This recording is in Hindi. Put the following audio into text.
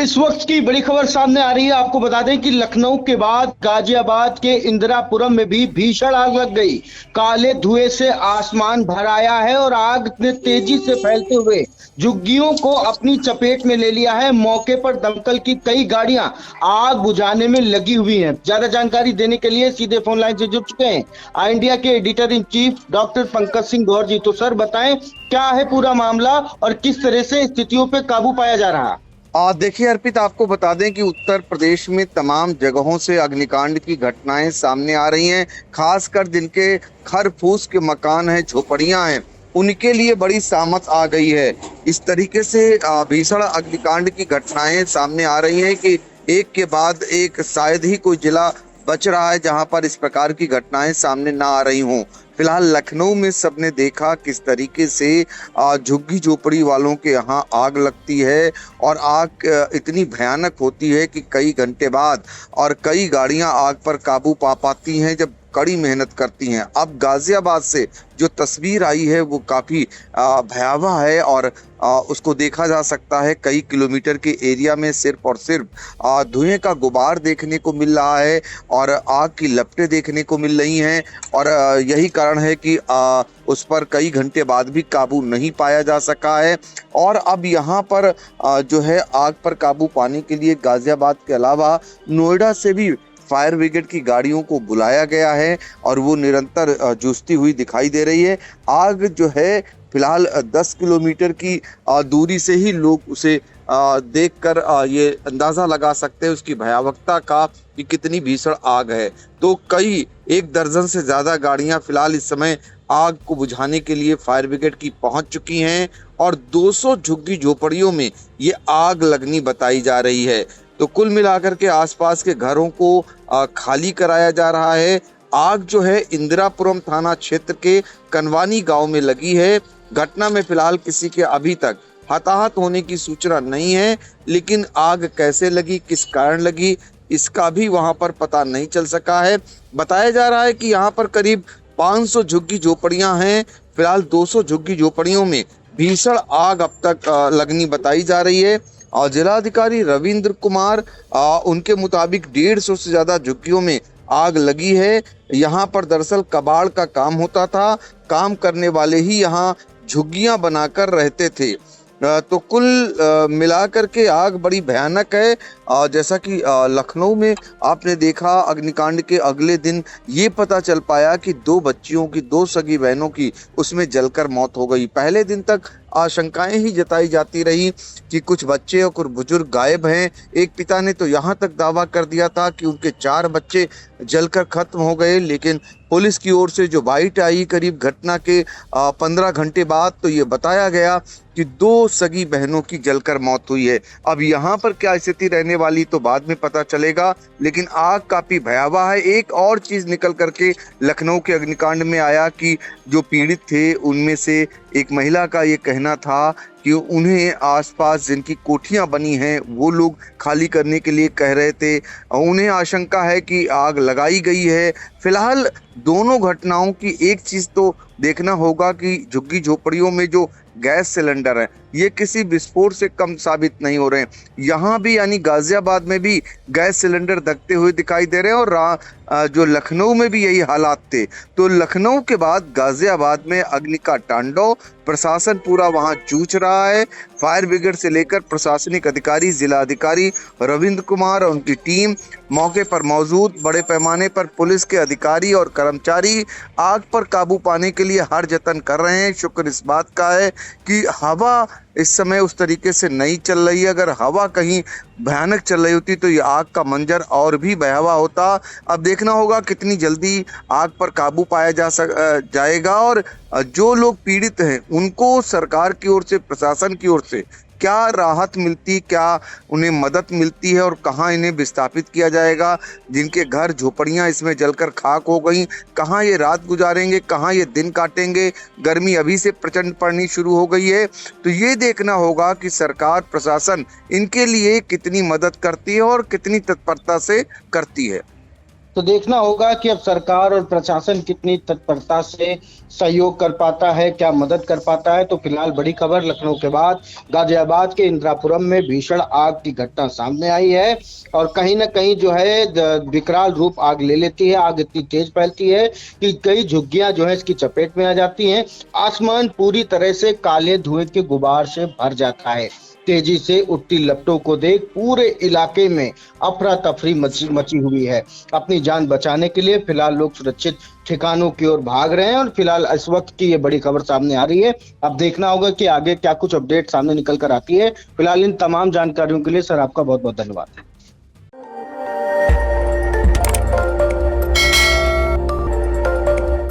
इस वक्त की बड़ी खबर सामने आ रही है। आपको बता दें कि लखनऊ के बाद गाजियाबाद के इंदिरापुरम में भी भीषण आग लग गई। काले धुएं से आसमान भर आया है और आग ने तेजी से फैलते हुए झुग्गियों को अपनी चपेट में ले लिया है। मौके पर दमकल की कई गाड़ियां आग बुझाने में लगी हुई हैं। ज्यादा जानकारी देने के लिए सीधे फोन लाइन से जुड़ चुके हैं आई इंडिया के editor in chief doctor Pankaj Singh Gaur ji. तो सर बताएं, क्या है पूरा मामला और किस तरह से स्थितियों पर काबू पाया जा रहा है? देखिए अर्पित, आपको बता दें कि उत्तर प्रदेश में तमाम जगहों से अग्निकांड की घटनाएं सामने आ रही हैं। खासकर जिनके खर फूस के मकान हैं, झोपड़ियां हैं, उनके लिए बड़ी सामत आ गई है। इस तरीके से भीषण अग्निकांड की घटनाएं सामने आ रही हैं कि एक के बाद एक शायद ही कोई जिला बच रहा है जहां पर इस प्रकार की घटनाएं सामने ना आ रही हों। फिलहाल लखनऊ में सबने देखा किस तरीके से झुग्गी झोपड़ी वालों के यहाँ आग लगती है और आग इतनी भयानक होती है कि कई घंटे बाद और कई गाड़ियां आग पर काबू पा पाती हैं जब कड़ी मेहनत करती हैं। अब गाजियाबाद से जो तस्वीर आई है वो काफ़ी भयावह है और उसको देखा जा सकता है। कई किलोमीटर के एरिया में सिर्फ और सिर्फ धुएं का गुबार देखने को मिल रहा है और आग की लपटें देखने को मिल रही हैं और यही कारण है कि उस पर कई घंटे बाद भी काबू नहीं पाया जा सका है। और अब यहाँ पर जो है आग पर काबू पाने के लिए गाजियाबाद के अलावा नोएडा से भी फायर ब्रिगेड की गाड़ियों को बुलाया गया है और वो निरंतर जूझती हुई दिखाई दे रही है। आग जो है फिलहाल 10 किलोमीटर की दूरी से ही लोग उसे देखकर ये अंदाज़ा लगा सकते हैं उसकी भयावहता का कि कितनी भीषण आग है। तो कई 1 दर्जन से ज़्यादा गाड़ियां फिलहाल इस समय आग को बुझाने के लिए फायर ब्रिगेड की पहुंच चुकी हैं और 200 झुग्गी झोपड़ियों में ये आग लगनी बताई जा रही है। तो कुल मिलाकर के आसपास के घरों को खाली कराया जा रहा है। आग जो है इंदिरापुरम थाना क्षेत्र के कनवानी गांव में लगी है। घटना में फिलहाल किसी के अभी तक हताहत होने की सूचना नहीं है, लेकिन आग कैसे लगी, किस कारण लगी, इसका भी वहां पर पता नहीं चल सका है। बताया जा रहा है कि यहाँ पर करीब 500 झुग्गी झोपड़ियां हैं। फिलहाल 200 झुग्गी झोपड़ियों में भीषण आग अब तक लगनी बताई जा रही है और जिलाधिकारी रविंद्र कुमार उनके मुताबिक 150 से ज़्यादा झुग्गियों में आग लगी है। यहाँ पर दरअसल कबाड़ का काम होता था, काम करने वाले ही यहाँ झुग्गियाँ बनाकर रहते थे। तो कुल मिलाकर के आग बड़ी भयानक है। जैसा कि लखनऊ में आपने देखा अग्निकांड के अगले दिन ये पता चल पाया कि 2 बच्चियों की, 2 सगी बहनों की उसमें जलकर मौत हो गई। पहले दिन तक आशंकाएं ही जताई जाती रही कि कुछ बच्चे और कुछ बुजुर्ग गायब हैं। एक पिता ने तो यहाँ तक दावा कर दिया था कि उनके 4 बच्चे जलकर खत्म हो गए, लेकिन पुलिस की ओर से जो बाइट आई करीब घटना के 15 घंटे बाद, तो ये बताया गया कि 2 सगी बहनों की जलकर मौत हुई है। अब यहाँ पर क्या स्थिति रहने वाली तो बाद में पता चलेगा, लेकिन आग काफी भयावह है। एक और चीज निकल करके लखनऊ के अग्निकांड में आया कि जो पीड़ित थे उनमें से एक महिला का ये कहना था कि उन्हें आसपास जिनकी कोठियां बनी हैं वो लोग खाली करने के लिए कह रहे थे। उन्हें आशंका है कि आग लगाई गई है। फिलहाल दोनों घटनाओं की एक चीज़ तो देखना होगा कि झुग्गी झोपड़ियों में जो गैस सिलेंडर है ये किसी विस्फोट से कम साबित नहीं हो रहे हैं। यहाँ भी यानी गाजियाबाद में भी गैस सिलेंडर धकते हुए दिखाई दे रहे हैं और जो लखनऊ में भी यही हालात थे। तो लखनऊ के बाद गाजियाबाद में अग्नि का तांडव, प्रशासन पूरा वहां जूझ रहा है। फायर ब्रिगेड से लेकर प्रशासनिक अधिकारी, जिला अधिकारी रविंद्र कुमार और उनकी टीम मौके पर मौजूद। बड़े पैमाने पर पुलिस के अधिकारी और कर्मचारी आग पर काबू पाने के लिए हर जतन कर रहे हैं। शुक्र इस बात का है कि हवा इस समय उस तरीके से नहीं चल रही है। अगर हवा कहीं भयानक चल रही होती तो ये आग का मंजर और भी भयावह होता। अब देखना होगा कितनी जल्दी आग पर काबू पाया जाएगा और जो लोग पीड़ित हैं उनको सरकार की ओर से, प्रशासन की ओर से क्या राहत मिलती, क्या उन्हें मदद मिलती है और कहाँ इन्हें विस्थापित किया जाएगा। जिनके घर झोपड़ियाँ इसमें जलकर खाक हो गई, कहाँ ये रात गुजारेंगे, कहाँ ये दिन काटेंगे। गर्मी अभी से प्रचंड पड़नी शुरू हो गई है। तो ये देखना होगा कि सरकार, प्रशासन इनके लिए कितनी मदद करती है और कितनी तत्परता से करती है। तो देखना होगा कि अब सरकार और प्रशासन कितनी तत्परता से सहयोग कर पाता है, क्या मदद कर पाता है। तो फिलहाल बड़ी खबर लखनऊ के बाद गाजियाबाद के इंदिरापुरम में भीषण आग की घटना सामने आई है और कहीं ना कहीं जो है विकराल रूप आग ले लेती है। आग इतनी तेज फैलती है कि कई झुग्गियां जो है इसकी चपेट में आ जाती हैं। आसमान पूरी तरह से काले धुएं के गुबार से भर जाता है। तेजी से उठती लपटों को देख पूरे इलाके में अफरा तफरी मची हुई है। अपनी जान बचाने के लिए फिलहाल लोग सुरक्षित ठिकानों की ओर भाग रहे हैं और फिलहाल इस वक्त की ये बड़ी खबर सामने आ रही है। अब देखना होगा कि आगे क्या कुछ अपडेट सामने निकल कर आती है। फिलहाल इन तमाम जानकारियों के लिए सर आपका बहुत बहुत धन्यवाद।